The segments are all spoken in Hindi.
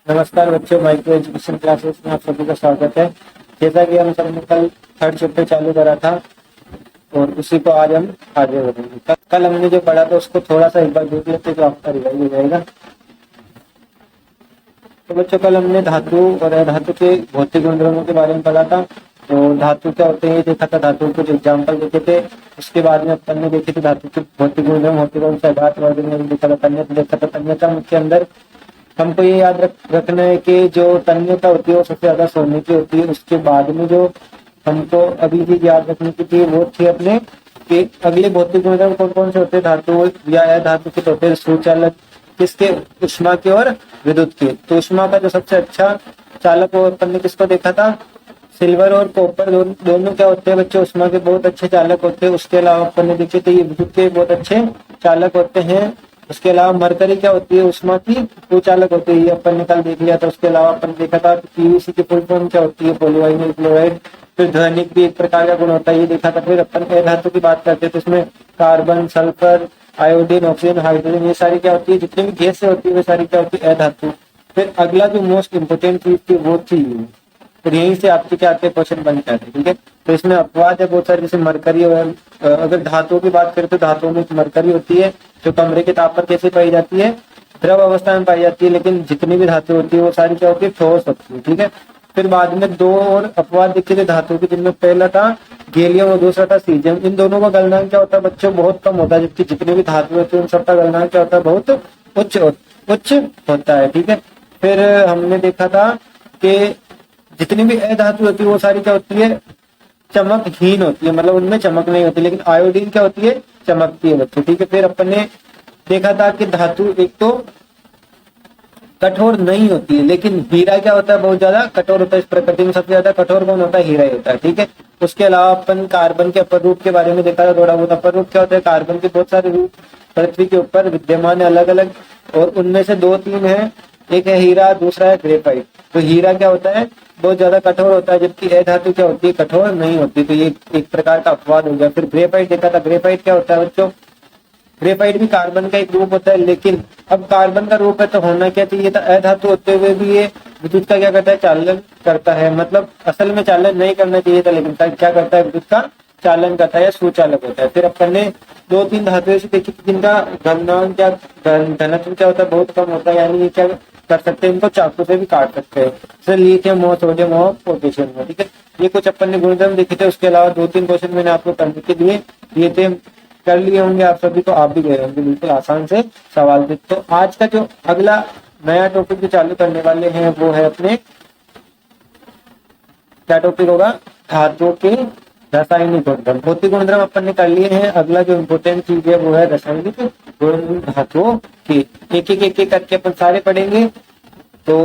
नमस्कार बच्चों, माइक्रो एजुकेशन क्लासेस में आप सभी का स्वागत है। जैसा कि हम सबने कल थर्ड चैप्टर चालू करा था और उसी को आज हम आगे बढ़ेंगे। कल हमने जो पढ़ा था उसको थोड़ा सा एक बार देख लेते तो आपका रिवाइज हो जाएगा। तो बच्चों, कल हमने धातु और अधातु के भौतिक गुणधर्मों के बारे में पढ़ा था। तो धातु क्या होते हैं ये देखा था, धातु के कुछ एग्जाम्पल देखे थे। उसके बाद में अपन ने देखे थे धातु के भौतिक गुणधर्म होते कौन से, आघात वर्ग में देखा था, तन्यता देखा था। तन्यता के अंदर हमको ये याद रखना है कि जो तन्यता होती है वो सबसे ज्यादा सोने की होती है। उसके बाद में जो हमको अभी भी याद रखने की थी वो थी अपने कि अगले भौतिक गुणधर्म कौन कौन से होते हैं धातु या अधातु के होते हैं। सुचालक किसके, ऊष्मा के और विद्युत के। तो ऊष्मा का जो सबसे अच्छा चालक वो अपन ने किसको देखा था, सिल्वर और कॉपर दोनों क्या होते हैं बच्चों, ऊष्मा के बहुत अच्छे चालक होते हैं। उसके अलावा अपन ने देखे थे ये विद्युत के बहुत अच्छे चालक होते हैं। उसके अलावा मरकरी क्या होती है, ऊष्मा की वो चालक होती है, ये अपन ने कल देख लिया था। उसके अलावा अपन देखा था पीवीसी की फुल फॉर्म क्या होती है, पॉलीविनाइल क्लोराइड। फिर ध्वनिक भी एक प्रकार का गुण होता है, ये देखा था। फिर अपन अधातु की बात करते थे, इसमें carbon, sulphur, iodine, oxygen, hydrogen, ये सारी क्या होती है, जितनी भी गैस होती है वो सारी क्या होती है, अधातु। फिर अगला जो मोस्ट इंपोर्टेंट चीज थी वो थी, फिर यहीं से आपके क्या आते हैं, क्वेश्चन बन जाते हैं। ठीक है, तो इसमें अपवाद है बहुत सारे, जैसे मरकरी। और अगर धातुओं की बात करें तो धातुओं में मरकरी होती है जो कमरे के ताप पर कैसे पाई जाती है, द्रव अवस्था में पाई जाती है। लेकिन जितनी भी धातु होती है वो सारी क्या होती है, ठोस होती है। ठीक है, फिर बाद में दो और अपवाद दिखे थे धातु के, जिनमें पहला था गैलियम और दूसरा था सीजियम। इन दोनों का गलनांक क्या होता है बच्चों, बहुत कम होता है। जबकि जितनी भी धातु होती है उन सबका गलनांक क्या होता है, बहुत उच्च होता है। ठीक है, फिर हमने देखा था कि जितनी भी अधातु होती है वो सारी क्या होती है, चमकहीन होती है, मतलब उनमें चमक नहीं होती। लेकिन आयोडीन क्या होती है, चमकती है बच्चों। ठीक है, फिर अपन ने देखा था कि धातु एक तो कठोर नहीं होती है, लेकिन हीरा क्या होता है, बहुत ज्यादा कठोर होता है। इस प्रकृति में सबसे ज्यादा कठोर कौन होता है, हीरा ही होता है। ठीक है, उसके अलावा अपन कार्बन के अपर रूप के बारे में देखा था थोड़ा बहुत। अपर रूप क्या होता है, कार्बन के बहुत सारे रूप पृथ्वी के ऊपर विद्यमान है अलग अलग, और उनमें से दो तीन है, एक है हीरा, दूसरा है ग्रेफाइट। तो हीरा क्या होता है, बहुत ज्यादा कठोर होता है, जबकि अधातु क्या होती है, कठोर नहीं होती। तो ये एक प्रकार का अपवाद हो गया। फिर ग्रेफाइट देखा था। ग्रेफाइट क्या होता है बच्चों, ग्रेफाइट भी कार्बन का एक रूप होता है, लेकिन अब कार्बन का रूप है तो होना क्या चाहिए था, अधातु होते हुए भी ये विद्युत का क्या करता है, चालन करता है। मतलब असल में चालन नहीं करना चाहिए था, लेकिन क्या करता है, विद्युत का चालन करता है या सुचालक होता है। फिर अपन ने दो तीन धातुएं से देखी जिनका घनत्व क्या, घनत्व क्या होता है, बहुत कम होता है। यानी ये क्या कर सकते हैं, इनको चाकू से भी काट सकते हैं, जैसे लिथियम और सोडियम और पोटेशियम। ठीक है, ये कुछ अपन ने गुणधर्म देखे थे। उसके अलावा दो तीन क्वेश्चन मैंने आपको करने के लिए दिए थे, कर लिए होंगे आप सभी, तो आप भी गए होंगे बिल्कुल आसान से सवाल थे। तो आज का जो अगला नया टॉपिक जो चालू करने वाले हैं वो है अपने, क्या टॉपिक होगा, धातुओं के रासायनिक गुणधर्म। भौतिक गुणधर्म अपन ने कर लिए हैं। अगला जो इम्पोर्टेंट चीज है वो है रासायनिक गुण धातुओं के। एक एक करके अपन सारे पढ़ेंगे। तो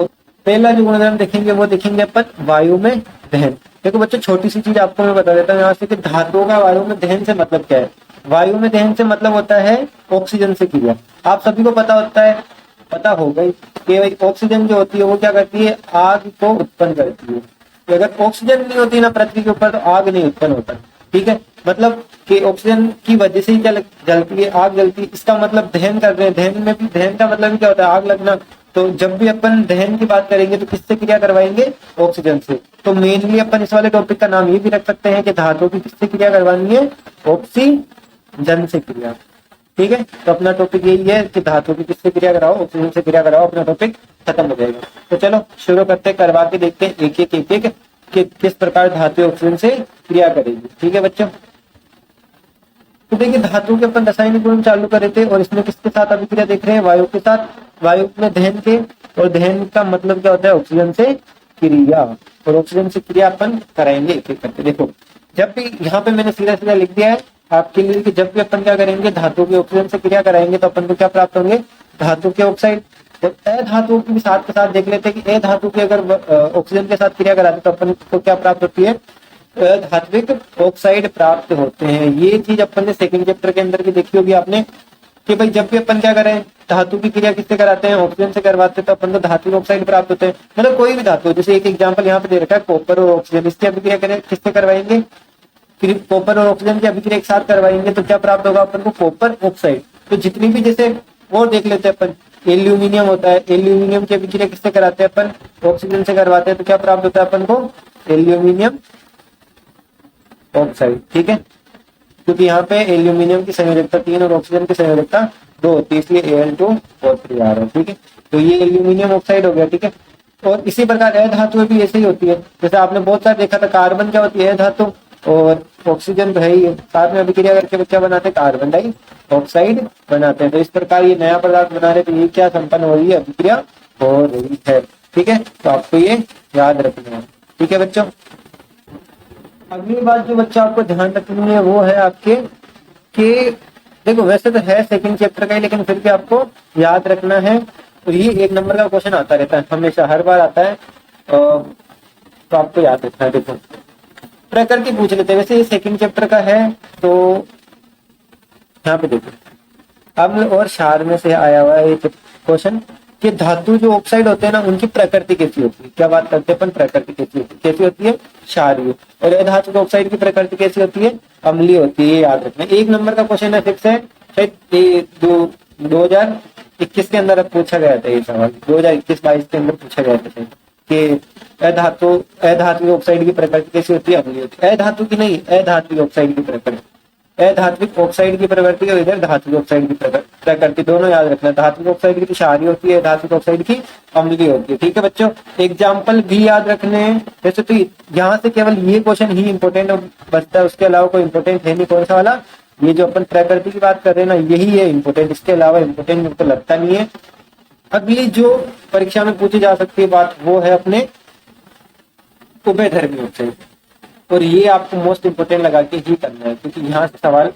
पहला जो गुणधर्म देखेंगे वो देखेंगे अपन वायु में दहन। देखो बच्चों, छोटी सी चीज आपको मैं बता देता हूँ यहाँ से कि धातुओं का वायु में दहन से मतलब क्या है। वायु में दहन से मतलब होता है ऑक्सीजन से क्रिया। आप सभी को पता होता है, पता होगा ही कि ऑक्सीजन जो होती है वो क्या करती है, आग को उत्पन्न करती है। तो अगर ऑक्सीजन नहीं होती ना पृथ्वी के ऊपर तो आग नहीं उत्पन्न होता। ठीक है, मतलब कि ऑक्सीजन की वजह से ही क्या जलती है, आग जलती है। इसका मतलब दहन कर रहे हैं, दहन में भी, दहन का मतलब क्या होता है, आग लगना। तो जब भी अपन दहन की बात करेंगे तो किससे क्रिया करवाएंगे, ऑक्सीजन से। तो मेनली अपन इस वाले टॉपिक का नाम ये भी रख सकते हैं कि धातु की किससे क्रिया करवानी है, ऑक्सीजन से क्रिया। ठीक है, तो अपना टॉपिक यही है कि धातु की किससे क्रिया कराओ, ऑक्सीजन से क्रिया कराओ, अपना टॉपिक खत्म हो जाएगा। तो चलो शुरू करते, करवा के देखते हैं एक एक कि किस प्रकार धातु ऑक्सीजन से क्रिया करेगी। ठीक है बच्चों, तो देखिए धातु के अपन रासायनिक गुण चालू करे थे और इसमें किसके साथ अभिक्रिया देख रहे हैं, वायु के साथ। वायु में दहन के, और दहन का मतलब क्या होता है, ऑक्सीजन से क्रिया। और ऑक्सीजन से क्रिया अपन कराएंगे एक एक करके। देखो, जब भी यहाँ पे मैंने सीधा सीधा लिख दिया है आपके लिए कि जब भी अपन क्या करेंगे, धातु की ऑक्सीजन से क्रिया कराएंगे तो अपन को क्या प्राप्त होंगे, धातु के ऑक्साइड। तो अधातु की भी साथ के साथ देख लेते हैं कि अधातु की अगर ऑक्सीजन के साथ क्रिया कराते तो अपन को क्या प्राप्त होती है, धात्विक ऑक्साइड प्राप्त होते हैं। ये चीज अपन ने सेकंड चैप्टर के अंदर की देखी होगी आपने कि भाई जब भी अपन क्या करें, धातु की क्रिया किससे कराते हैं, ऑक्सीजन से करवाते हैं, तो अपन को धात्विक ऑक्साइड प्राप्त होते हैं। मतलब कोई भी धातु, जैसे एक एग्जांपल यहाँ पे दे रखा है कॉपर और ऑक्सीजन, इसकी अभिक्रिया करें किससे करवाएंगे, कॉपर और ऑक्सीजन की अभिक्रिया एक साथ करवाएंगे तो क्या प्राप्त होगा अपन को, कॉपर ऑक्साइड। तो जितनी भी, जैसे और देख लेते हैं अपन एल्यूमिनियम होता है, एल्यूमिनियम की अभिक्रिया किससे कराते हैं अपन, ऑक्सीजन से करवाते हैं, तो क्या प्राप्त होता है अपन को, एल्यूमिनियम ऑक्साइड। ठीक है, क्योंकि यहाँ पे एल्यूमिनियम की संयोजकता 3 और ऑक्सीजन की संयोजकता 2 होती है, इसलिए Al2O3 आ रहा है। ठीक है, तो ये एल्यूमिनियम ऑक्साइड हो गया। ठीक है, और इसी प्रकार अधातुएं भी ऐसे ही होती है, जैसे आपने बहुत सारे देखा था, कार्बन क्या होती है, अधातु, और ऑक्सीजन तो है ही, साथ में अभिक्रिया करके बच्चा बनाते हैं, कार्बन डाइऑक्साइड बनाते हैं। तो इस प्रकार ये नया पदार्थ बना रहे, तो ये क्या संपन्न हो रही है, अभिक्रिया हो रही है। ठीक है, तो आपको ये याद रखना है। ठीक है बच्चों, अगली बात जो बच्चा आपको ध्यान रखनी है वो है आपके कि देखो वैसे तो है सेकंड चैप्टर का ही, लेकिन फिर भी आपको याद रखना है। तो ये 1 नंबर का क्वेश्चन आता रहता है, हमेशा हर बार आता है, तो आपको याद रखना है। देखो प्रकृति पूछ लेते हैं, वैसे ये सेकंड चैप्टर का है, तो यहाँ पे देखो अम्ल और क्षार में से आया हुआ है ये क्वेश्चन कि धातु जो ऑक्साइड होते हैं ना, उनकी प्रकृति कैसी होती है। क्या बात करते हैं अपन, प्रकृति कैसी होती है, क्षारीय। और धातु के ऑक्साइड की प्रकृति कैसी होती है, अम्लीय होती है। याद रखना, 1 नंबर का क्वेश्चन है, फिक्स है, शायद 2021 के अंदर अब पूछा गया था ये सवाल, 2021-22 के अंदर पूछा गया था कि अधातु ऑक्साइड की प्रकृति कैसी होती है, अम्लीय होती है। अधातु की नहीं, अधात्विक ऑक्साइड की प्रकृति, अधात्विक ऑक्साइड की प्रकृति और इधर धात्विक ऑक्साइड की प्रकृति, दोनों याद रखना। धात्विक ऑक्साइड की क्षारीय होती है, धात्विक ऑक्साइड की अम्लीय होती है। ठीक है बच्चों, एग्जाम्पल भी याद रखने हैं। वैसे तो यहाँ से केवल ये क्वेश्चन ही इंपॉर्टेंट बचता है, उसके अलावा कोई इंपॉर्टेंट है नहीं। कौन सा वाला, ये जो अपन प्रकृति की बात कर रहे हैं ना, यही है इंपॉर्टेंट, इसके अलावा इंपॉर्टेंट मुझे तो लगता नहीं है। अगली जो परीक्षा में पूछी जा सकती है बात, वो है अपने उभयधर्मी ऑक्साइड, और ये आपको मोस्ट इंपोर्टेंट लगा के ही करना है, क्योंकि यहाँ से सवाल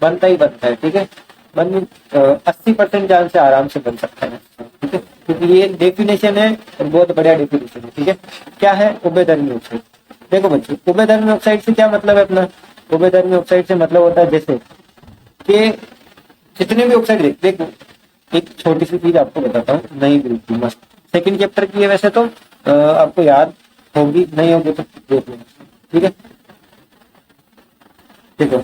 बनता ही बनता है। ठीक है, 80% चांस से आराम से बन सकता है। ठीक है, क्योंकि ये डेफिनेशन है और बहुत बढ़िया डेफिनेशन है। ठीक है, क्या है उभयधर्मी ऑक्साइड। देखो बच्चों, उभयधर्मी ऑक्साइड से क्या मतलब है अपना, उभयधर्मी ऑक्साइड से मतलब होता है जैसे कि जितने भी ऑक्साइड, देखो एक छोटी सी चीज आपको बताता हूँ, नहीं बिल्कुल मस्त, सेकंड चैप्टर की है वैसे तो, आपको याद होगी, नहीं होगी तो देख लेना। ठीक है, देखो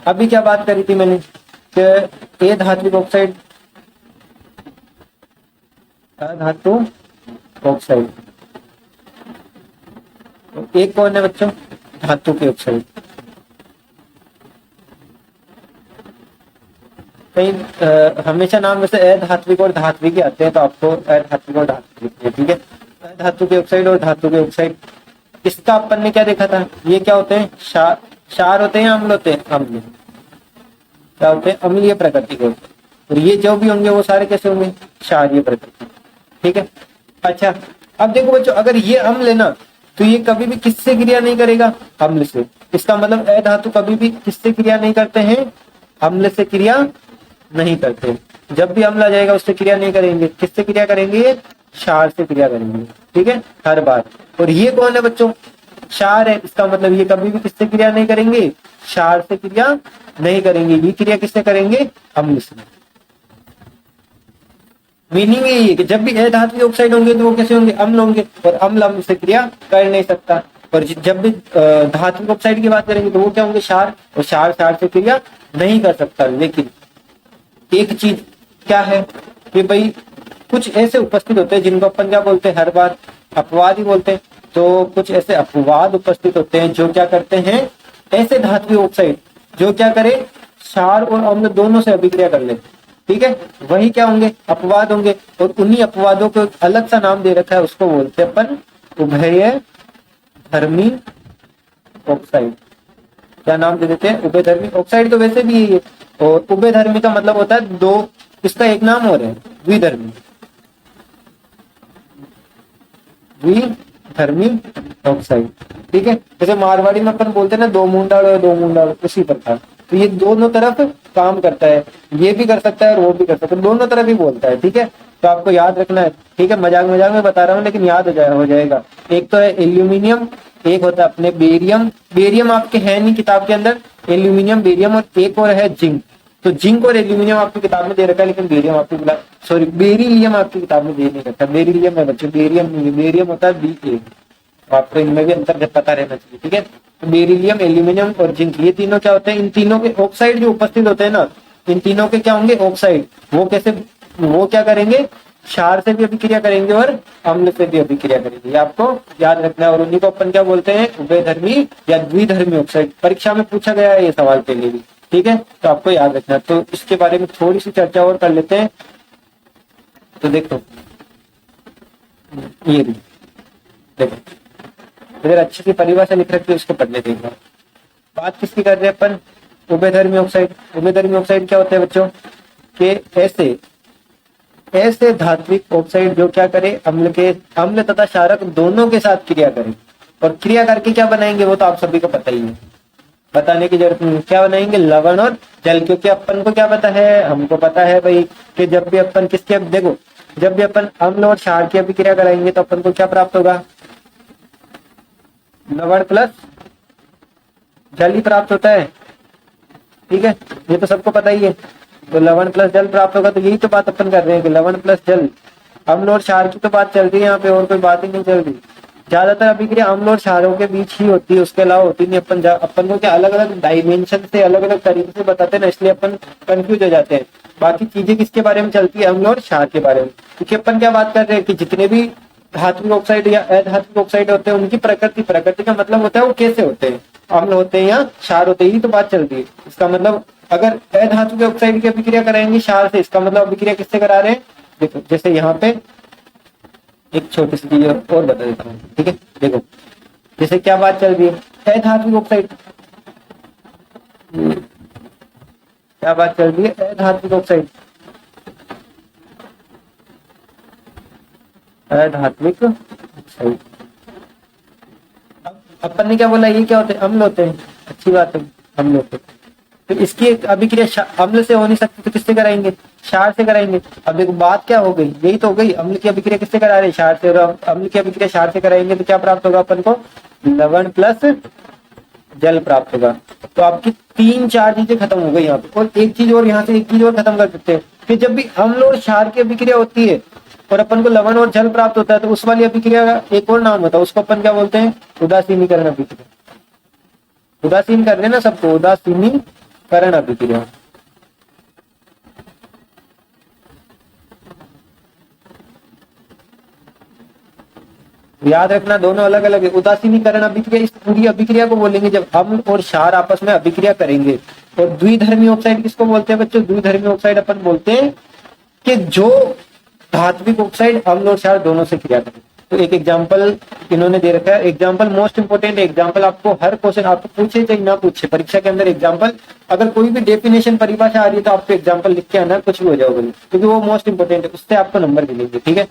अभी क्या बात करी थी मैंने कि धात्विक ऑक्साइड, धातु ऑक्साइड, एक कौन है बच्चों, धातु के ऑक्साइड। कहीं हमेशा नाम वैसे अधात्विक और धात्विक आते हैं, तो आपको अधात्विक और धात्विक। ठीक है, धातु के ऑक्साइड और धातु के ऑक्साइड, इसका अपन ने क्या देखा था, ये क्या होते हैं, क्षार होते हैं, अम्ल होते हैं, अम्ल क्या होते हैं, अम्लीय प्रकृति के होते हैं। और ये जो भी होंगे वो सारे कैसे होंगे, क्षारीय प्रकृति। ठीक है, अच्छा अब देखो बच्चों, अगर ये अम्ल है ना, तो ये कभी भी किससे क्रिया नहीं करेगा, अम्ल से। इसका मतलब अधातु कभी भी किससे क्रिया नहीं करते हैं, अम्ल से क्रिया नहीं करते। जब भी अम्ल आ जाएगा उससे क्रिया नहीं करेंगे, किससे क्रिया करेंगे, क्षार से क्रिया करेंगे। ठीक है, हर बार। और ये कौन है बच्चों, क्षार है, इसका मतलब ये कभी भी किससे क्रिया नहीं करेंगे, क्षार से क्रिया नहीं करेंगे। ये क्रिया किससे करेंगे, अम्ल से। मीनिंग यही है कि जब भी अधात्विक ऑक्साइड होंगे तो वो कैसे होंगे, अम्ल होंगे, और अम्ल अम्ल से क्रिया कर नहीं सकता। और जब भी धात्विक ऑक्साइड की बात करेंगे तो वो क्या होंगे, क्षार, और क्षार क्षार से क्रिया नहीं कर सकता। लेकिन एक चीज क्या है कि भाई कुछ ऐसे उपस्थित होते हैं जिनको अपन क्या बोलते हैं, हर बार अपवाद ही बोलते हैं। तो कुछ ऐसे अपवाद उपस्थित होते हैं जो क्या करते हैं, ऐसे धात्विक ऑक्साइड जो क्या करे, क्षार और अम्ल दोनों से अभिक्रिया कर ले। ठीक है, वही क्या होंगे, अपवाद होंगे। और उन्हीं अपवादों को अलग सा नाम दे रखा है, उसको बोलते हैं अपन उभयधर्मी ऑक्साइड। क्या नाम दे देते हैं, उभयधर्मी ऑक्साइड। तो वैसे भी ये, और उभयधर्मी का मतलब होता है दो, इसका एक नाम और है द्विधर्मी, द्विधर्मी ऑक्साइड। ठीक है, जैसे मारवाड़ी में अपन बोलते हैं ना, दो मुंडाड़ और दो मुंडाड़, उसी प्रकार। तो ये दोनों तरफ काम करता है, ये भी कर सकता है और वो भी कर सकता है, दोनों तरफ ही बोलता है। ठीक है, तो आपको याद रखना है। ठीक है, मजाक मजाक में बता रहा हूँ लेकिन याद हो जाएगा। एक तो है एल्यूमिनियम, एक होता है अपने बेरियम। बेरियम आपके है नहीं किताब के अंदर, एल्यूमिनियम, बेरियम, और एक और है जिंक। तो जिंक और एल्यूमिनियम आपकी किताब में दे रखा है, लेकिन बेरियम आपकी सॉरी बेरिलियम आपकी किताब में दे नहीं रखा। बेरिलियम है बच्चों, बेरियम नहीं है, बेरियम होता है BA। आपको इनमें भी अंतर पता रहना चाहिए। ठीक है, तो बेरिलियम, एल्यूमिनियम और जिंक, ये तीनों क्या होते हैं, इन तीनों के ऑक्साइड जो उपस्थित होते हैं ना, इन तीनों के क्या होंगे, ऑक्साइड। वो कैसे वो क्या करेंगे, क्षार से भी अभिक्रिया करेंगे और अम्ल से भी अभिक्रिया करेंगे, ये आपको याद रखना है। और उन्हीं को अपन क्या बोलते हैं, उभयधर्मी या द्विधर्मी ऑक्साइड। परीक्षा में पूछा गया है ये सवाल पहले भी, ठीक है, तो आपको याद रखना है। तो इसके बारे में थोड़ी सी चर्चा और कर लेते हैं। तो देखो ये भी देखो, अगर अच्छी सी परिभाषा लिख रखी है उसको पढ़ने देंगे। बात किसकी कर रहे हैं अपन, उभयधर्मी ऑक्साइड। उभयधर्मी ऑक्साइड क्या होते हैं बच्चों, के ऐसे धात्विक ऑक्साइड जो क्या करे, अम्ल तथा क्षारक दोनों के साथ क्रिया करे। और क्रिया करके क्या बनाएंगे वो तो आप सभी को पता ही है, बताने की जरूरत नहीं। क्या बनाएंगे, लवण और जल। क्योंकि अपन को क्या पता है, हमको पता है भाई कि जब भी अपन किसके, देखो जब भी अपन अम्ल और क्षार की अभिक्रिया कराएंगे तो अपन को क्या प्राप्त होगा, लवण प्लस जल ही प्राप्त होता है, ठीक है, ये तो सबको पता ही है। तो लवण प्लस जल प्राप्त होगा। तो यही तो बात अपन कर रहे हैं कि लवण प्लस जल, अम्ल और क्षार की तो बात चल रही है यहाँ पे, और कोई बात ही नहीं चल रही। ज्यादातर अभिक्रिया अम्ल और क्षारों के बीच ही होती है, उसके अलावा होती नहीं। अपन को क्या अलग अलग डायमेंशन से अलग अलग तरीके से बताते हैं ना, इसलिए अपन कंफ्यूज हो जाते हैं। बाकी चीजें किसके बारे में चलती है, अम्ल और क्षार के बारे में। क्योंकि अपन क्या बात कर रहे हैं कि जितने भी धात्विक ऑक्साइड या अधात्विक ऑक्साइड होते हैं उनकी प्रकृति का मतलब होता है वो कैसे होते हैं, अम्ल होते हैं या क्षार होते हैं, यही तो बात चल रही है। इसका मतलब अगर अधातु के ऑक्साइड की अभिक्रिया कराएंगे क्षार से, इसका मतलब अभिक्रिया किससे करा रहे हैं। देखो जैसे यहाँ पे एक छोटी सी चीज और बता देता हूँ, ठीक है। देखो जैसे क्या बात चल रही है, अधातु ऑक्साइड, क्या बात चल रही है, अधातु ऑक्साइड, अधात्विक ऑक्साइड। अपन ने क्या बोला, ये क्या होते हैं, अम्ल होते हैं, अच्छी बात है, अम्ल होते हैं। तो इसकी अभिक्रिया अम्ल से हो नहीं सकती तो किससे कराएंगे, क्षार से कराएंगे। अब देखो बात क्या हो गई, यही तो हो गई, अम्ल की अभिक्रिया किससे करा रहे हैं, क्षार से। और अम्ल की अभिक्रिया क्षार से कराएंगे तो क्या प्राप्त होगा अपन को, लवण प्लस जल प्राप्त होगा। तो आपकी 3-4 चीजें खत्म हो गई यहाँ पे। और एक चीज और, यहाँ से एक चीज और खत्म कर सकते हैं कि जब भी अम्ल और क्षार की अभिक्रिया होती है और अपन को लवण और जल प्राप्त होता है तो उस वाली अभिक्रिया का एक और नाम होता है, उसको अपन क्या बोलते हैं, उदासीनीकरण अभिक्रिया। उदासीन कर रहे ना सबको, उदासीनीकरण अभिक्रिया। याद रखना दोनों अलग अलग है। उदासीनीकरण अभिक्रिया इस पूरी अभिक्रिया को बोलेंगे जब अम्ल और क्षार आपस में अभिक्रिया करेंगे। और द्विधर्मी ऑक्साइड किसको बोलते हैं बच्चों, द्विधर्मी ऑक्साइड अपन बोलते हैं कि जो धात्विक ऑक्साइड अम्ल और क्षार दोनों से क्रिया करें। तो एक एग्जांपल इन्होंने दे रखा है, एग्जांपल मोस्ट इंपोर्टेंट एग्जांपल, आपको हर क्वेश्चन आपको पूछे चाहे ना पूछे परीक्षा के अंदर एग्जांपल, अगर कोई भी डेफिनेशन परिभाषा आ रही है तो आपको एग्जांपल लिख के आना, कुछ भी हो जाओगे क्योंकि वो मोस्ट इंपोर्टेंट है, उससे आपको नंबर मिलेंगे, ठीक है।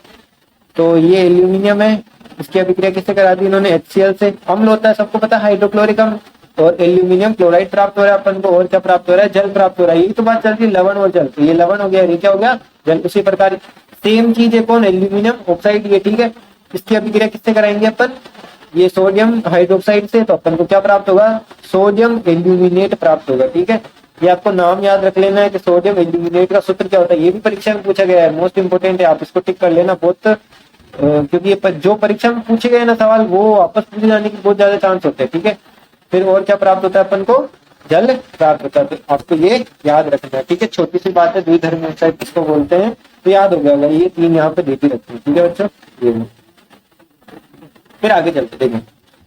तो ये एल्यूमिनियम है, इसकी अभिक्रिया किससे करा दी इन्होंने, HCl से। अम्ल होता है सबको पता है, हाइड्रोक्लोरिक अम्ल। और एल्यूमिनियम क्लोराइड प्राप्त हो रहा है अपन को, और क्या प्राप्त हो रहा है, जल प्राप्त हो रहा है। यही तो बात चल रही है, लवण और जल। तो ये लवण हो गया, ये क्या हो गया, जल। उसी प्रकार सेम चीज है, कौन, एल्यूमिनियम ऑक्साइड, ये ठीक है। इसकी अभिक्रिया किससे कराएंगे अपन, ये सोडियम हाइड्रोक्साइड से। तो अपन को क्या प्राप्त होगा, सोडियम एल्यूमिनेट प्राप्त होगा, ठीक है। ये आपको नाम याद रख लेना है कि सोडियम एल्यूमिनेट का सूत्र क्या होता है, ये भी परीक्षा में पूछा गया है, मोस्ट इंपोर्टेंट है, आप इसको टिक कर लेना बहुत, क्योंकि ये जो परीक्षा में पूछे गए ना सवाल वो वापस पूछे जाने की बहुत ज्यादा चांस होते हैं, ठीक है। फिर और क्या प्राप्त होता है अपन को, जल प्राप्त होता है। तो आपको ये याद रखना है, ठीक है। छोटी सी बात है, द्विधर्मी ऑक्साइड किसको बोलते हैं, तो याद हो गया होगा, ये 3 यहाँ पे देती रखते हैं, ठीक है बच्चों। ये फिर आगे चलते देखें,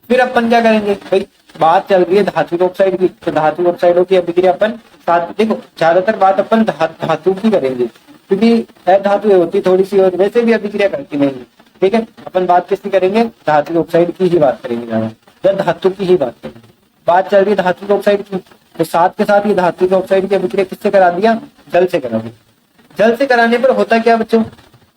फिर अपन क्या करेंगे भाई, बात चल रही है धात्विक ऑक्साइड की। तो धात्विक ऑक्साइडों की अभिक्रिया अपन साथ, देखो ज्यादातर बात अपन धातु की करेंगे क्योंकि अधातु होती थोड़ी सी और वैसे भी अभिक्रिया करती नहीं, ठीक है। अपन बात किसकी करेंगे, धात्विक ऑक्साइड की ही बात करेंगे ज्यादा, या धातु की ही बात करेंगे। बात चल रही है धात्विक ऑक्साइड की, तो साथ के साथ ये धात्विक ऑक्साइड की अभिक्रिया किससे करा दिया, जल से करा दिया। जल से कराने पर होता क्या बच्चों,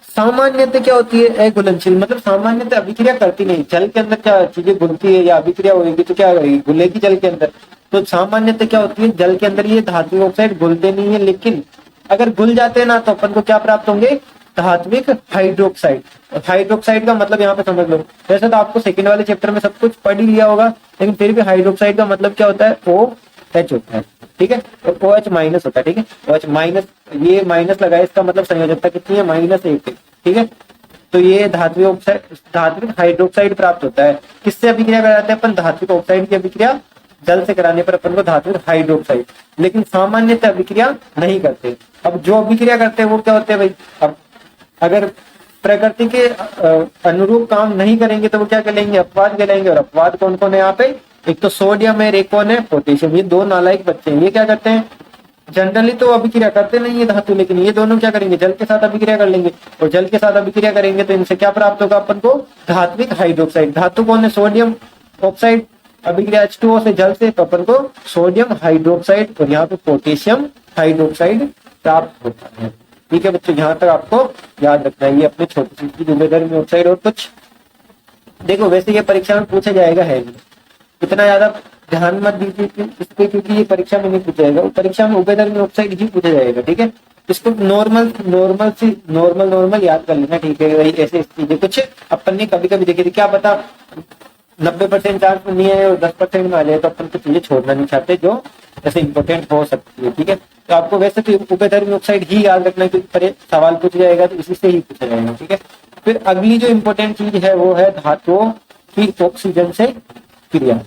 सामान्यतः क्या होती है, अघुलनशील, मतलब सामान्यतः अभिक्रिया करती नहीं। जल के अंदर क्या चीजें घुलती है या अभिक्रिया होगी तो क्या घुलेगी जल के अंदर। तो सामान्यतः क्या होती है, जल के अंदर ये धात्विक ऑक्साइड घुलते नहीं है, लेकिन अगर घुल जाते हैं ना तो अपन को क्या प्राप्त होंगे, धात्विक हाइड्रोक्साइड। हाइड्रोक्साइड का मतलब यहाँ पे समझ लो, वैसे तो आपको सेकंड वाले चैप्टर में सब कुछ पढ़ ही लिया होगा, लेकिन फिर भी हाइड्रोक्साइड का मतलब क्या होता है, OH होता है, ठीक है। और OH माइनस होता है, ठीक है। OH माइनस, ये माइनस लगाए, इसका मतलब संयोजकता कितनी है, -1 है, ठीक है। तो ये धात्विक ऑक्साइड, धात्विक हाइड्रोक्साइड प्राप्त होता है। किससे अभिक्रिया कराते हैं अपन, धात्विक ऑक्साइड की अभिक्रिया जल से कराने पर अपन को धातु हाइड्रोक्साइड। लेकिन सामान्यतः अभिक्रिया नहीं करते। अब जो अभिक्रिया करते हैं वो क्या होते हैं भाई, अब अगर प्रकृति के अनुरूप काम नहीं करेंगे तो वो क्या कहलाएंगे, अपवाद कहलाएंगे। और अपवाद कौन कौन है यहाँ पे, एक तो सोडियम है, एक कौन है, पोटेशियम। ये दो नालायक बच्चे हैं। ये क्या करते हैं, जनरली तो अभिक्रिया करते नहीं है धातु, लेकिन ये दोनों क्या करेंगे, जल के साथ अभिक्रिया कर लेंगे। और जल के साथ अभिक्रिया करेंगे तो इनसे क्या प्राप्त होगा अपन को, धात्विक हाइड्रोक्साइड। धातु कौन है, सोडियम ऑक्साइड। अभिक्रिया H2O से जल से तो अपन को सोडियम हाइड्रोक्साइड और यहाँ पे पोटेशियम हाइड्रोक्साइड प्राप्त होता है। ठीक है बच्चों, यहाँ तक आपको याद रखना है। ये अपने छोटी सी जिम्मेदारी ऑक्साइड। और कुछ देखो, वैसे ये परीक्षा में पूछा जाएगा है नहीं, इतना ज्यादा ध्यान मत दीजिए इस पे, क्योंकि ये परीक्षा में नहीं पूछा जाएगा। परीक्षा में उभयधर्मी ऑक्साइड ही पूछा जाएगा। ठीक है, इसको नॉर्मल याद कर लेना। ठीक है, वही ऐसे चीजें कुछ अपन ने कभी कभी देखी थी, क्या पता 90% चांस में नहीं है और 10% में आ जाए, तो अपन को चीजें छोड़ना नहीं चाहते जो ऐसे इंपॉर्टेंट हो सकती है। ठीक है, तो आपको वैसे तो उभयधर्मी ऑक्साइड ही याद रखना है, क्योंकि सवाल पूछा जाएगा तो इसी से ही पूछा जाएगा। ठीक है, फिर अगली जो इम्पोर्टेंट चीज है वो है धातुओं की ऑक्सीजन से क्रिया।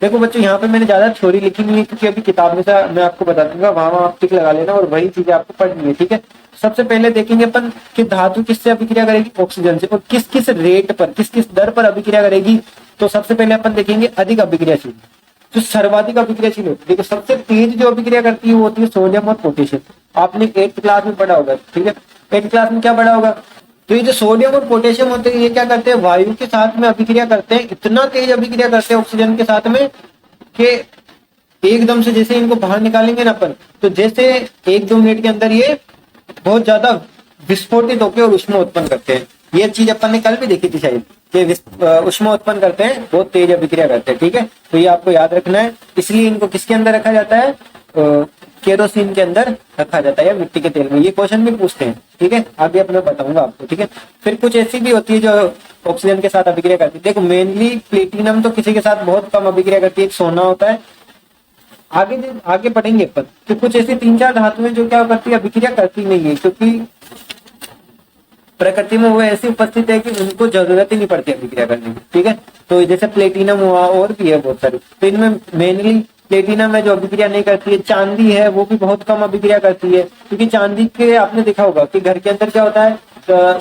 देखो बच्चों, यहाँ पे मैंने ज्यादा थ्योरी लिखी नहीं है, क्योंकि अभी किताब में से मैं आपको बता दूंगा, वहां आप टिक लगा लेना और वही चीजें आपको पढ़नी है। ठीक है, सबसे पहले देखेंगे अपन कि धातु किससे अभिक्रिया करेगी, ऑक्सीजन से, और किस किस रेट पर, किस किस दर पर अभिक्रिया करेगी। तो सबसे पहले अपन देखेंगे अधिक अभिक्रियाशील, जो सर्वाधिक अभिक्रियाशील होती है। देखो, सबसे तेज जो अभिक्रिया करती है वो होती है सोडियम और पोटेशियम। आपने 8th क्लास में पढ़ा होगा। ठीक है, 8th क्लास में क्या पढ़ा होगा, तो ये जो सोडियम और पोटेशियम होते हैं ये क्या करते हैं, वायु के साथ में अभिक्रिया करते हैं। इतना तेज अभिक्रिया करते हैं ऑक्सीजन के साथ में कि एकदम से जैसे इनको बाहर निकालेंगे ना अपन, तो जैसे 1-2 मिनट के अंदर ये बहुत ज्यादा विस्फोटित होकर और ऊष्मा उत्पन्न करते हैं। ये चीज अपन ने कल भी देखी थी शायद, कि ऊष्मा उत्पन्न करते हैं, बहुत तेज अभिक्रिया करते हैं। ठीक है, तो ये आपको याद रखना है। इसलिए इनको किसके अंदर रखा जाता है, केरोसिन के अंदर रखा जाता है या मिट्टी के तेल में। ये क्वेश्चन भी पूछते हैं। ठीक है, आगे अपना बताऊंगा आपको। ठीक है, फिर कुछ ऐसी भी होती है जो ऑक्सीजन के साथ अभिक्रिया करती है। देखो, मेनली प्लेटिनम तो किसी के साथ बहुत कम अभिक्रिया करती है, एक सोना होता है। आगे पढ़ेंगे अपन तो कुछ ऐसी 3-4 धातुएं जो क्या करती है, अभिक्रिया करती नहीं है, क्योंकि प्रकृति में वो ऐसी उपस्थित है कि उनको जरूरत ही नहीं पड़ती अभिक्रिया करने की। ठीक है, तो जैसे प्लेटिनम हुआ और भी है बहुत सारी, तो इनमें मेनली प्लेटिनम है जो अभिक्रिया नहीं करती है। चांदी है वो भी बहुत कम अभिक्रिया करती है, क्योंकि चांदी के आपने देखा होगा कि घर के अंदर क्या होता है,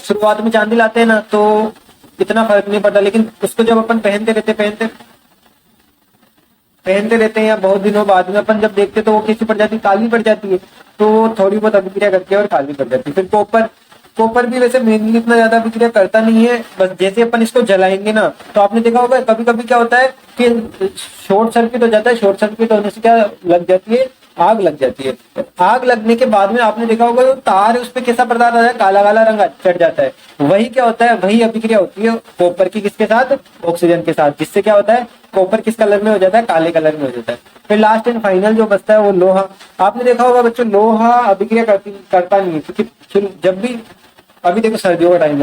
शुरुआत में चांदी लाते हैं ना तो इतना फर्क नहीं पड़ता, लेकिन उसको जब अपन पहनते रहते हैं या बहुत दिनों बाद में अपन जब देखते तो वो कैसी पड़ जाती है, काली पड़ जाती है। तो थोड़ी बहुत अभिक्रिया करती है और काली पड़ जाती है। फिर कॉपर भी वैसे मेनली इतना ज्यादा अभिक्रिया करता नहीं है, बस जैसे अपन इसको जलाएंगे ना तो आपने देखा होगा कभी कभी क्या होता है कि शॉर्ट सर्किट हो जाता है। शॉर्ट सर्किट होने से क्या लग जाती है, आग लग जाती है। आग लगने के बाद में आपने देखा होगा जो तार है उस पर कैसा पदार्थ आता है, काला काला रंग चढ़ जाता है। वही क्या होता है, वही अभिक्रिया होती है कॉपर की किसके साथ, ऑक्सीजन के साथ, जिससे क्या होता है कॉपर किस कलर में हो जाता है, काले कलर में हो जाता है। फिर लास्ट एंड फाइनल जो बचता है वो लोहा। आपने देखा होगा बच्चों, लोहा अभिक्रिया करता नहीं है, क्योंकि जब भी अभी देखो सर्दियों का टाइम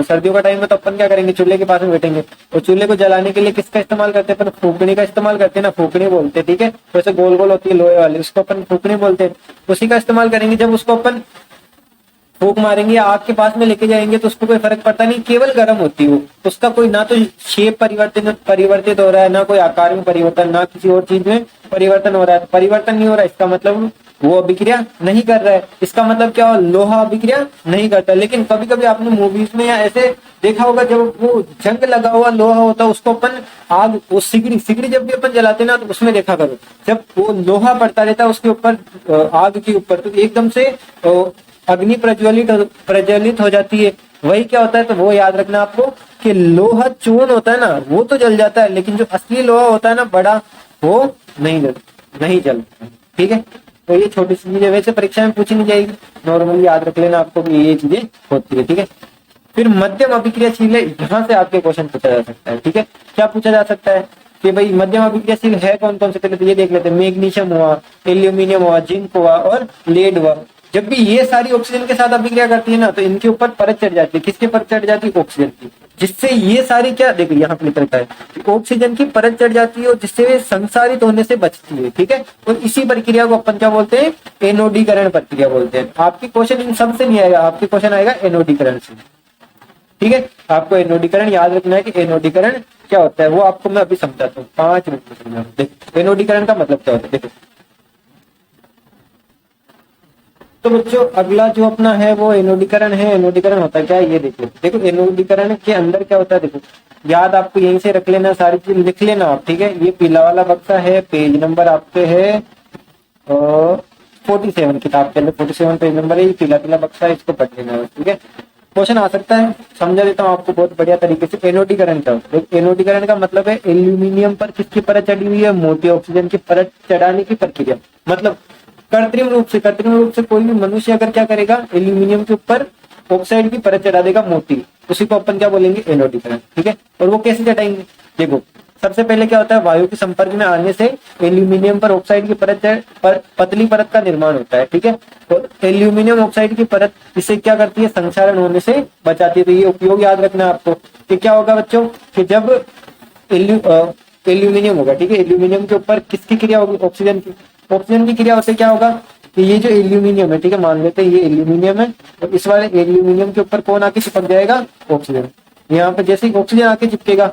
है तो अपन क्या करेंगे, चूल्हे के पास में बैठेंगे और चूल्हे को जलाने के लिए किसका इस्तेमाल करते हैं, अपन फूकनी का इस्तेमाल करते हैं ना, फूकनी बोलते हैं। ठीक है, वैसे गोल गोल होती है लोहे वाली, उसको अपन फूकनी बोलते हैं, उसी का इस्तेमाल करेंगे। जब उसको अपन फूक मारेंगे, आग के पास में लेके जाएंगे तो उसको कोई फर्क पड़ता नहीं, केवल गर्म होती है वो, उसका कोई ना तो शेप परिवर्तित हो रहा है, ना कोई आकार में परिवर्तन, ना किसी और चीज में परिवर्तन हो रहा है। परिवर्तन नहीं हो रहा है, इसका मतलब वो अभिक्रिया नहीं कर रहा है। इसका मतलब क्या, लोहा अभिक्रिया नहीं करता। लेकिन कभी कभी आपने मूवीज में या ऐसे देखा होगा, जब वो जंग लगा हुआ लोहा होता है उसको अपन आग, वो सिगड़ी जब भी अपन जलाते ना तो उसमें देखा करो, जब वो लोहा पड़ता रहता है उसके ऊपर, आग के ऊपर, तो एकदम से अग्नि प्रज्वलित हो जाती है। वही क्या होता है, तो वो याद रखना आपको कि लोहा चूर्ण होता है ना वो तो जल जाता है, लेकिन जो असली लोहा होता है ना बड़ा, वो नहीं जलता। ठीक है, तो ये छोटी सी चीजें वैसे परीक्षा में पूछी नहीं जाएगी, नॉर्मली याद रख लेना आपको कि ये चीजें होती है। ठीक है, फिर मध्यम अभिक्रियाशील है, यहाँ से आपके क्वेश्चन पूछा जा सकता है। ठीक है, क्या पूछा जा सकता है कि भाई मध्यम अभिक्रियाशील है कौन कौन से, पहले तो ये देख लेते हैं। मैग्नीशियम हुआ, एल्यूमिनियम हुआ, जिंक हुआ और लेड हुआ। जब भी ये सारी ऑक्सीजन के साथ अभिक्रिया करती है ना तो इनके ऊपर परत चढ़ जाती है। किसके परत चढ़ जाती है, ऑक्सीजन की, जिससे ये सारी क्या, देखो यहाँ पे लिख रखा है, ऑक्सीजन की परत चढ़ जाती है और जिससे वे संसारित होने से बचती है। ठीक है, और इसी प्रक्रिया को अपन क्या बोलते हैं, एनोडीकरण प्रक्रिया बोलते हैं। आपके क्वेश्चन इन सब से नहीं आएगा, आपके क्वेश्चन आएगा एनोडीकरण से। ठीक है, आपको एनोडीकरण याद रखना है कि एनोडीकरण क्या होता है वो आपको मैं अभी समझाता हूँ, 5 मिनट में समझाता हूँ। देखो एनोडीकरण का मतलब क्या होता है, देखो तो बच्चों अगला जो अपना है वो एनोडीकरण है। एनोडीकरण होता है क्या, ये देखो देखो एनोडीकरण के अंदर क्या होता है, देखो याद आपको यहीं से रख लेना, सारी चीज लिख लेना आप, ठीक है। ये पीला वाला बक्सा है, पेज नंबर आपके है 47 किताब के अंदर 47 पेज नंबर है, ये पीला पीला बक्सा है, इसको पढ़ लेना है, ठीक है। क्वेश्चन आ सकता है, समझा देता हूँ आपको बहुत बढ़िया तरीके से। एनोडीकरण क्या होता है, एनोडीकरण का मतलब है एल्यूमिनियम पर किसकी परत चढ़ी हुई है, मोटी ऑक्सीजन की परत चढ़ाने की प्रक्रिया। मतलब कृत्रिम रूप से कोई भी मनुष्य अगर क्या करेगा, एल्यूमिनियम के ऊपर ऑक्साइड की परत चढ़ा देगा मोटी, उसी को अपन क्या बोलेंगे, एनोडीकरण, ठीक है। और वो कैसे चढ़ाएंगे, देखो सबसे पहले क्या होता है, वायु के संपर्क में आने से एल्यूमिनियम पर ऑक्साइड की पतली परत का निर्माण होता है, ठीक है। और एल्यूमिनियम ऑक्साइड की परत इसे क्या करती है, संक्षारण होने से बचाती है। तो ये उपयोग याद रखना है आपको कि क्या होगा बच्चों, कि जब एल्यूमिनियम होगा, ठीक है, एल्यूमिनियम के ऊपर किसकी क्रिया होगी, ऑक्सीजन की। ऑक्सीजन की क्रिया होते क्या होगा कि ये जो एल्यूमिनियम है, ठीक है, मान लेते हैं ये एल्यूमिनियम है, और इस वाले एल्यूमिनियम के ऊपर कौन आके चिपक जाएगा, ऑक्सीजन। यहाँ पे जैसे ऑक्सीजन आके चिपकेगा,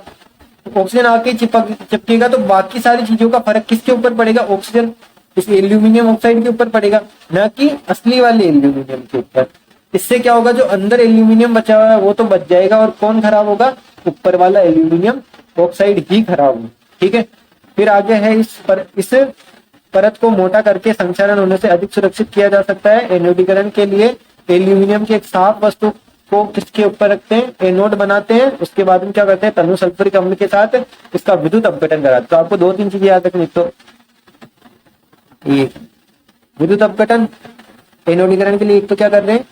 ऑक्सीजन आके चिपकेगा तो बाकी सारी चीजों का फर्क किसके ऊपर पड़ेगा, ऑक्सीजन इस एल्यूमिनियम ऑक्साइड के ऊपर पड़ेगा, न कि असली वाले एल्यूमिनियम के ऊपर। इससे क्या होगा, जो अंदर एल्यूमिनियम बचा हुआ है वो तो बच जाएगा, और कौन खराब होगा, ऊपर वाला एल्यूमिनियम ऑक्साइड ही खराब होगा, ठीक है। फिर आगे है इस परत को मोटा करके संक्षारण होने से अधिक सुरक्षित किया जा सकता है। एनोडीकरण के लिए एल्यूमिनियम की एक साफ वस्तु को किसके ऊपर रखते हैं, एनोड बनाते हैं, उसके बाद में क्या करते हैं, तनु सल्फ्यूरिक अम्ल के साथ इसका विद्युत अपघटन कराते हैं। तो आपको 2-3 चीजें याद रखनी, तो ये विद्युत अपघटन एनोडीकरण के लिए एक तो क्या कर रहे हैं,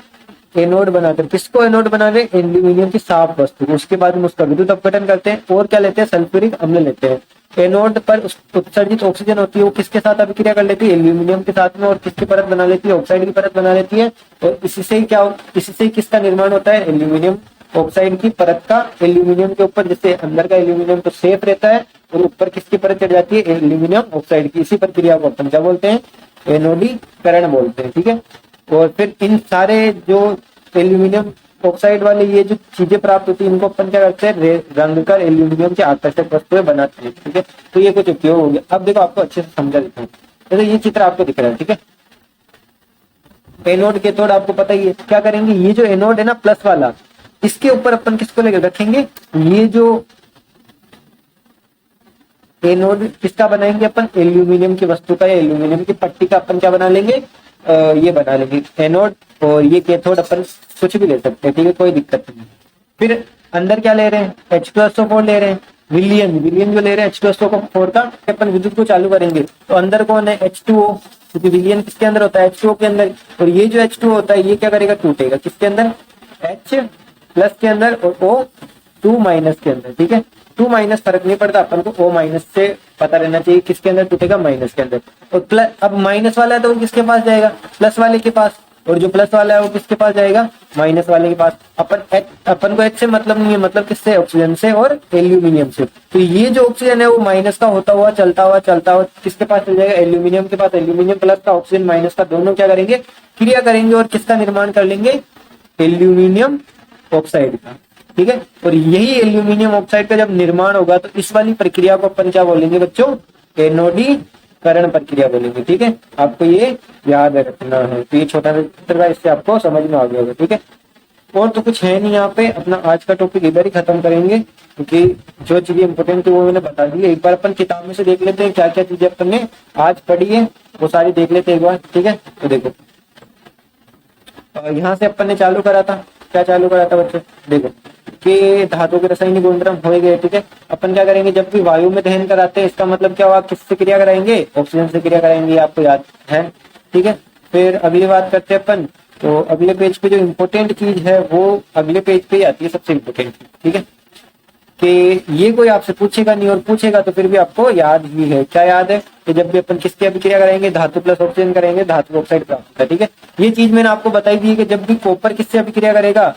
एनोड बनाते हैं, किसको एनोड बना रहे हैं, एल्यूमिनियम की साफ वस्तु, उसके बाद में उसका विद्युत अपघटन करते हैं, और क्या लेते हैं, सल्फ्यूरिक अम्ल लेते हैं। एनोड पर उत्सर्जित ऑक्सीजन होती है, वो किसके साथ अभिक्रिया कर लेती है, एल्यूमिनियम के साथ में, और किसकी परत बना लेती है, ऑक्साइड की परत बना लेती है। और इससे किसका निर्माण होता है, एल्यूमिनियम ऑक्साइड की परत का एल्यूमिनियम के ऊपर, जिससे अंदर का एल्यूमिनियम तो सेफ रहता है, और ऊपर किसकी परत चढ़ जाती है, एल्यूमिनियम ऑक्साइड की। इसी प्रक्रिया को अपन क्या बोलते हैं, एनोडीकरण बोलते हैं, ठीक है। और फिर इन सारे जो एल्यूमिनियम ऑक्साइड वाले ये जो चीजें प्राप्त होती है, इनको अपन क्या करते हैं, रंग कर एल्यूमिनियम की आकर्षक वस्तुएं बनाते हैं, ठीक है। तो ये कुछ उपयोग हो गया। अब देखो आपको अच्छे से समझा देता हूँ, जैसे ये चित्र आपको दिख रहा है, ठीक है। एनोड कैथोड आपको पता ही है, क्या करेंगे, ये जो एनोड है ना प्लस वाला, इसके ऊपर अपन किसको लेकर रखेंगे, ये जो एनोड किसका बनाएंगे अपन, एल्यूमिनियम की वस्तु का या एल्यूमिनियम की पट्टी का अपन क्या बना लेंगे, ये बना लेंगे एनोड। और ये कैथोड अपन कुछ भी ले सकते हैं, ठीक है, कोई दिक्कत नहीं। फिर अंदर क्या ले रहे हैं, H2SO4 ले रहे हैं, विलियन जो ले रहे हैं H2SO4 का, अपन विद्युत को चालू करेंगे तो अंदर कौन है, H2O, क्योंकि विलियन किसके अंदर होता है, H2O के अंदर। और ये जो H2O होता है ये क्या करेगा, टूटेगा किसके अंदर, H प्लस के अंदर, और O2 माइनस के अंदर, ठीक है। 2 माइनस फर्क नहीं पड़ता, अपन को O माइनस से पता रहना चाहिए किसके अंदर टूटेगा, माइनस के अंदर। और प्लस, अब माइनस वाला है तो वो किसके पास जाएगा, प्लस वाले के पास, और जो प्लस वाला है वो किसके पास जाएगा, माइनस वाले के पास। अपन को H से मतलब नहीं है, मतलब किससे, ऑक्सीजन से और एल्यूमिनियम से। तो ये जो ऑक्सीजन है वो माइनस का होता हुआ चलता हुआ किसके पास चल जाएगा, एल्यूमिनियम के पास। एल्यूमिनियम प्लस का, ऑक्सीजन माइनस का, दोनों क्या करेंगे, क्रिया करेंगे, और किसका निर्माण कर लेंगे, एल्यूमिनियम ऑक्साइड का, ठीक है। और यही एल्यूमिनियम ऑक्साइड का जब निर्माण होगा तो इस वाली प्रक्रिया को अपन क्या बोलेंगे बच्चों, एनोडीकरण प्रक्रिया बोलेंगे, ठीक है। आपको ये याद रखना है। तो ये छोटा सा चित्र था, इससे आपको समझ में आ गया होगा, ठीक है। और तो कुछ है नहीं यहाँ पे, अपना आज का टॉपिक इधर ही खत्म करेंगे, क्योंकि जो चीजें इंपोर्टेंट थी वो मैंने बता दी है। एक बार अपन किताब में से देख लेते हैं क्या क्या चीजें अपन ने आज पढ़ी है, वो सारी देख लेते हैं एक बार, ठीक है। तो देखो यहाँ से अपन ने चालू करा था, क्या चालू करा था बच्चों, देखो कि धातु के रासायनिक गुणधर्म हो गए, ठीक है। अपन क्या करेंगे, जब भी वायु में दहन कराते हैं, इसका मतलब क्या हुआ, किससे क्रिया कराएंगे, ऑक्सीजन से क्रिया कराएंगे, आपको याद है, ठीक है। फिर अगली बात करते हैं अपन, तो अगले पेज पे जो इम्पोर्टेंट चीज है वो अगले पेज पे ही आती है, सबसे इम्पोर्टेंट, ठीक है। कि ये कोई आपसे पूछेगा नहीं, और पूछेगा तो फिर भी आपको याद ही है। क्या याद है, कि जब भी अपन किसकी अभिक्रिया करेंगे, धातु प्लस ऑक्सीजन करेंगे, धातु ऑक्साइड प्राप्त होता है, ठीक है। ये चीज मैंने आपको बताई दी है कि जब भी कॉपर किससे अभिक्रिया करेगा,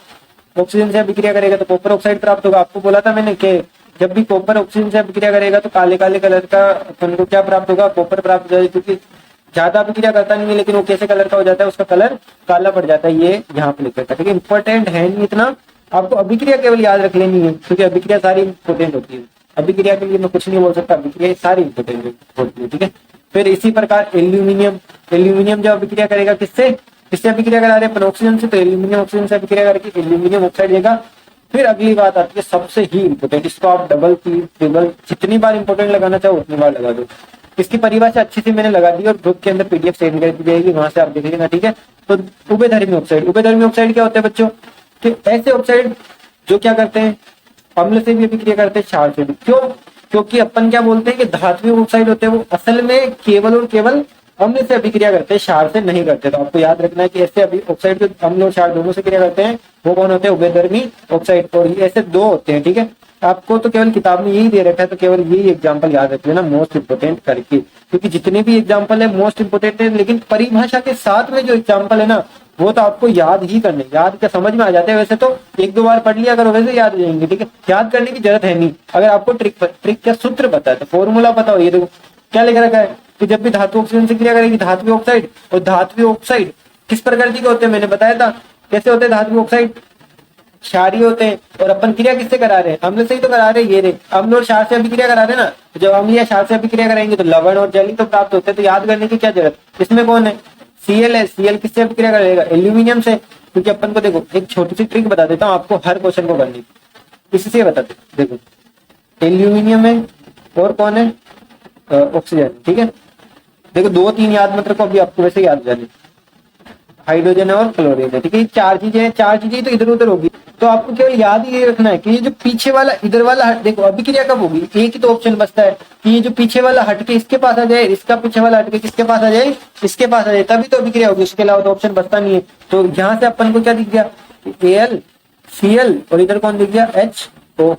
ऑक्सीजन से अभिक्रिया करेगा, तो कॉपर ऑक्साइड प्राप्त होगा। आपको बोला था मैंने कि जब भी कॉपर ऑक्सीजन से अभिक्रिया करेगा तो काले काले कलर का अपन को क्या प्राप्त होगा, कॉपर प्राप्त हो जाएगा, क्योंकि ज्यादा अभिक्रिया करता नहीं है, लेकिन वो कैसे कलर का हो जाता है, उसका कलर काला पड़ जाता है। ये यहाँ पे लिखा था, ठीक है। इंपॉर्टेंट है नहीं इतना, आपको अभिक्रिया केवल याद रख लेनी है, क्योंकि अभिक्रिया सारी इंपोर्टेंट होती है। अभिक्रिया के लिए मैं कुछ नहीं बोल सकता, अभिक्रिया सारी इंपॉर्टेंट होती है, ठीक है। फिर इसी प्रकार एल्यूमिनियम जब अभिक्रिया करेगा किससे अभिक्रिया करा रहे हैं, ऑक्सीजन से, तो एल्यूमिनियम ऑक्सीजन से अभिक्रिया करके एल्यूमिनियम ऑक्साइड देगा। फिर अगली बात आती है सबसे ही इंपोर्टेंट, इसको आप डबल ट्रिपल जितनी बार इंपोर्टेंट लगाना चाहो उतनी बार लगा दो। इसकी परिभाषा अच्छी से मैंने लगा दी और ग्रुप के अंदर पीडीएफ सेंड कर दी जाएगी, वहां से आप देख लेना, ठीक है। तो उभयधर्मी ऑक्साइड क्या होता है बच्चों, कि ऐसे ऑक्साइड जो क्या करते हैं, अम्ल से भी अभिक्रिया करते हैं, क्षार से भी। क्यों? क्योंकि अपन क्या बोलते हैं कि धात्विक ऑक्साइड होते हैं वो असल में केवल और केवल अम्ल से अभिक्रिया करते हैं, क्षार से नहीं करते। तो आपको याद रखना है कि ऐसे अभी ऑक्साइड जो अम्ल और क्षार दोनों से क्रिया करते हैं वो कौन होते हैं, उभयधर्मी ऑक्साइड। और ये ऐसे दो होते हैं, ठीक है। आपको तो केवल किताब में यही दे रखा है, तो केवल यही एग्जांपल याद रख लेना मोस्ट इंपोर्टेंट करके, क्योंकि जितने भी एग्जांपल है मोस्ट इंपोर्टेंट है, लेकिन परिभाषा के साथ में जो एग्जांपल है ना वो तो आपको याद ही करने, याद क्या समझ में आ जाते हैं। वैसे तो एक दो बार पढ़ लिया अगर वैसे याद हो जाएंगे, ठीक है। याद करने की जरूरत है नहीं, अगर आपको ट्रिक का सूत्र पता है तो फॉर्मूला पता हो। ये देखो क्या लिख रखा है कि जब भी धातु ऑक्सीजन से क्रिया करेगी धात्विक ऑक्साइड, और धात्विक ऑक्साइड किस प्रकार के होते हैं मैंने बताया था, कैसे होते हैं धात्विक ऑक्साइड, क्षारीय होते हैं। और अपन क्रिया किससे करा रहे हैं, अम्ल से ही तो करा रहे हैं। ये रे अम्ल और क्षार से अभिक्रिया करा रहे हैं ना, तो जब अम्ल या क्षार से अभिक्रिया कराएंगे तो लवण और जल तो प्राप्त होते हैं। तो याद करने की क्या जरूरत, इसमें कौन है, Cl है। Cl किससे अभिक्रिया करेगा, एल्यूमिनियम से। क्योंकि अपन को देखो एक छोटी सी ट्रिक बता देता हूँ आपको हर क्वेश्चन को करनी, इससे बताते देखो, एल्यूमिनियम है और कौन है, ऑक्सीजन, ठीक है। देखो 2-3 याद मत रखो, अभी आपको वैसे याद जाने, हाइड्रोजन और क्लोरीन है, ठीक है। चार चीजें तो इधर उधर होगी, तो आपको केवल याद ये रखना है कि ये जो पीछे वाला इधर वाला देखो अभिक्रिया कब होगी, एक ही तो ऑप्शन बचता है कि ये जो पीछे वाला हटके इसके पास आ जाए, इसका पीछे वाला हटके किसके पास आ जाए, इसके पास आ जाए, तभी तो अभिक्रिया होगी, इसके अलावा तो ऑप्शन बचता नहीं है। तो यहाँ से अपन को क्या दिख गया, AlCl और इधर कौन दिख गया, HO।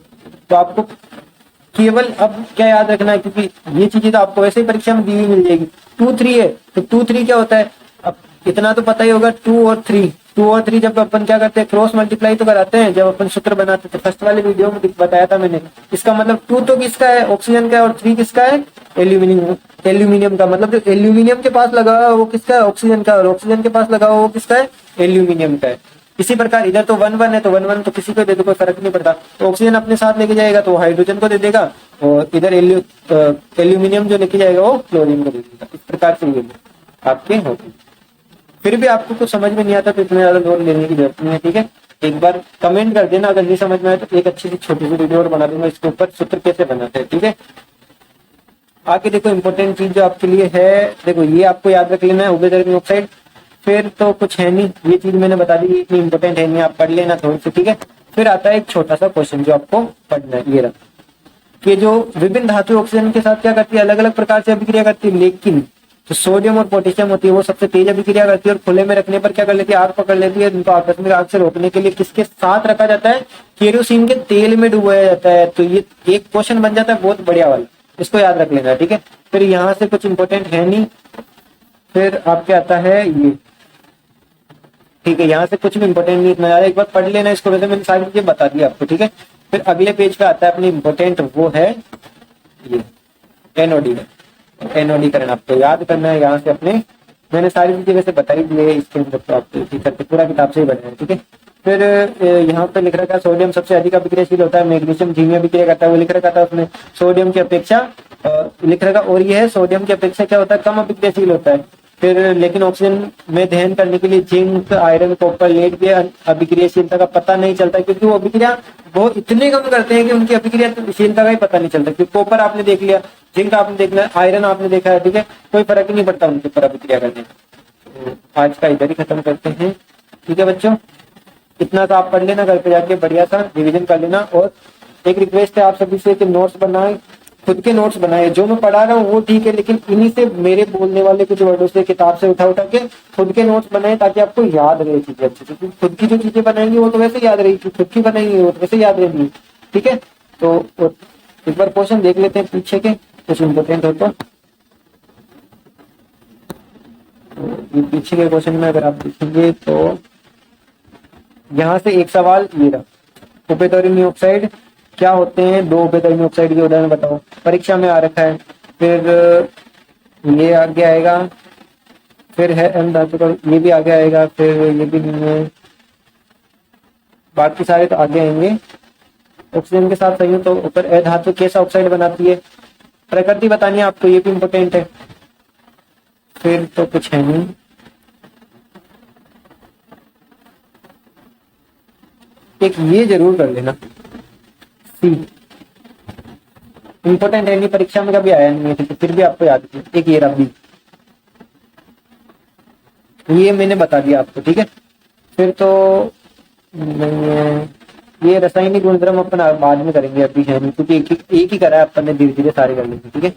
तो आपको केवल अब क्या याद रखना है, क्योंकि ये चीजें तो आपको वैसे ही परीक्षा में दी हुई मिल जाएगी। 2-3 है तो 2-3 क्या होता है, अब इतना तो पता ही होगा, 2 और 3 जब अपन क्या करते हैं क्रॉस मल्टीप्लाई तो कराते हैं जब अपन सूत्र बनाते थे, फर्स्ट वाले वीडियो में बताया था मैंने। इसका मतलब 2 तो किसका है, ऑक्सीजन का है, और 3 किसका है, एल्यूमिनियम का। मतलब जो एल्यूमिनियम के पास लगा हुआ है वो किसका है, ऑक्सीजन का, और ऑक्सीजन के पास लगा हुआ वो किसका है, एल्यूमिनियम का है। इसी प्रकार इधर तो 1-1 है, तो 1-1 तो किसी को दे दो कोई फर्क नहीं पड़ता। तो ऑक्सीजन अपने साथ लेके जाएगा तो हाइड्रोजन को दे देगा, और इधर एल्यूमिनियम जो लेके जाएगा वो क्लोरीन को दे देगा। इस प्रकार से ये आपके होते। फिर भी आपको कुछ समझ में नहीं आता तो इतने ज्यादा नोट लेने की जरूरत नहीं है, ठीक है। एक बार कमेंट कर देना अगर नहीं समझ में आए, तो एक अच्छी सी छोटी सी वीडियो और बना दूंगा इसके ऊपर, सूत्र कैसे बनाते हैं, ठीक है। आगे देखो इंपॉर्टेंट चीज जो आपके लिए है, देखो ये आपको याद रख लेना है, उभयधर्मी ऑक्साइड। फिर तो कुछ है नहीं, ये चीज मैंने बता दी, इतनी इंपॉर्टेंट है नहीं, आप पढ़ लेना थोड़ी सी, ठीक है। फिर आता है एक छोटा सा क्वेश्चन जो आपको पढ़ना है, ये रहा कि जो विभिन्न धातु ऑक्सीजन के साथ क्या करती है, अलग अलग प्रकार से अभिक्रिया करती है, लेकिन जो सोडियम और पोटेशियम होती है वो सबसे तेज अभिक्रिया करती है, और खुले में रखने पर क्या कर लेती है, आग पकड़ लेती है। इनको आकस्मिक आग से रोकने के लिए किसके साथ रखा जाता है, केरोसिन के तेल में डुबाया जाता है। तो ये एक क्वेश्चन बन जाता है बहुत बढ़िया वाला, इसको याद रख लेना, ठीक है। फिर यहाँ से कुछ इंपॉर्टेंट है नहीं, फिर आपके आता है ये, ठीक है। यहाँ से कुछ भी इंपॉर्टेंट नहीं, इतना ज्यादा एक बार पढ़ लेना इसको, वैसे मैंने सारी चीजें बता दी आपको, ठीक है। फिर अगले पेज पे आता है अपनी इंपॉर्टेंट, वो है ये एनओडीकरण। आपको याद करना है, यहाँ से अपने मैंने सारी चीजें वैसे बता ही दी है इसके अंदर, तो आप करते पूरा किताब से ही बना है, ठीक है। फिर यहाँ पे लिख रखा है सोडियम सबसे अधिक अभिक्रियाशील होता है, मैग्नीशियम धीमी अभिक्रिया करता है, वो लिख रखा था उसमें सोडियम की अपेक्षा लिख रखा, और ये है सोडियम की अपेक्षा क्या होता है, कम अभिक्रियाशील होता है। फिर लेकिन ऑक्सीजन में दहन करने के लिए जिंक, आयरन, कॉपर, लेड की अभिक्रियाशीलता का पता नहीं चलता, क्योंकि वो अभिक्रिया वो इतने कम करते हैं कि उनकी अभिक्रियाशीलता का ही पता नहीं चलता। क्योंकि कॉपर आपने देख लिया, जिंक आपने देख लिया, आयरन आपने देखा है, ठीक है, कोई फर्क ही नहीं पड़ता उनके ऊपर अभिक्रिया करने। तो आज का इधर ही खत्म करते हैं, ठीक है बच्चों। इतना तो आप पढ़ लेना, घर पे जाके बढ़िया सा रिविजन कर लेना। और एक रिक्वेस्ट है आप सभी से कि नोट्स बनाए, खुद के नोट्स बनाए। जो मैं पढ़ा रहा हूँ वो ठीक है, लेकिन इन्हीं से मेरे बोलने वाले कुछ वर्डों से किताब से उठा के खुद के नोट्स बनाए, ताकि आपको याद रहे चीजें अच्छे से। क्योंकि खुद की जो चीजें बनाएंगे वो तो वैसे याद रहेगी, खुद की बनाएंगे वो तो वैसे याद रहेगी, ठीक है। तो एक बार क्वेश्चन देख लेते हैं पीछे के, कुछ इम्पोर्टेंट हो तो। ये पीछे के क्वेश्चन में अगर आप देखेंगे तो यहाँ से एक सवाल ये रहा, उभयधर्मी ऑक्साइड क्या होते हैं, 2 उभयधर्मी ऑक्साइड के उदाहरण बताओ, परीक्षा में आ रखा है। फिर ये आगे आएगा, फिर है एम धातु का, ये भी आगे आएगा, फिर ये भी नहीं है, बाकी सारे तो आगे आएंगे। ऑक्सीजन के साथ संयुक्त होकर अधातु कैसा ऑक्साइड बनाती है, प्रकृति बतानी है आपको, ये भी इम्पोर्टेंट है। फिर तो कुछ है नहीं। एक ये जरूर कर लेना, सी इम्पोर्टेंट है, नहीं परीक्षा में कभी आया नहीं है, तो फिर भी आपको याद है। एक ये रहा बी, ये मैंने बता दिया आपको, ठीक है। फिर तो नहीं है, ये रासायनिक गुणधर्म अपन बाद में करेंगे, अभी है नहीं, क्योंकि एक ही करा है अपन ने, धीरे धीरे सारे कर लेंगे, ठीक है।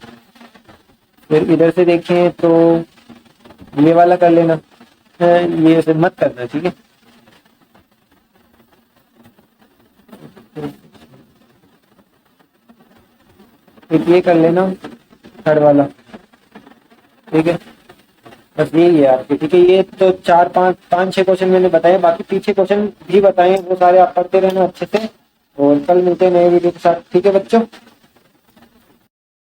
फिर इधर से देखें तो ये वाला कर लेना, ये से मत करना, ठीक है। फिर ये कर लेना थर्ड वाला, ठीक है। बस यही है आपके, ठीक है। ये तो 4 5 6 क्वेश्चन मैंने बताए, बाकी पीछे क्वेश्चन भी बताए, वो सारे आप पढ़ते रहना अच्छे से। और कल मिलते हैं नए वीडियो के साथ, ठीक है बच्चों।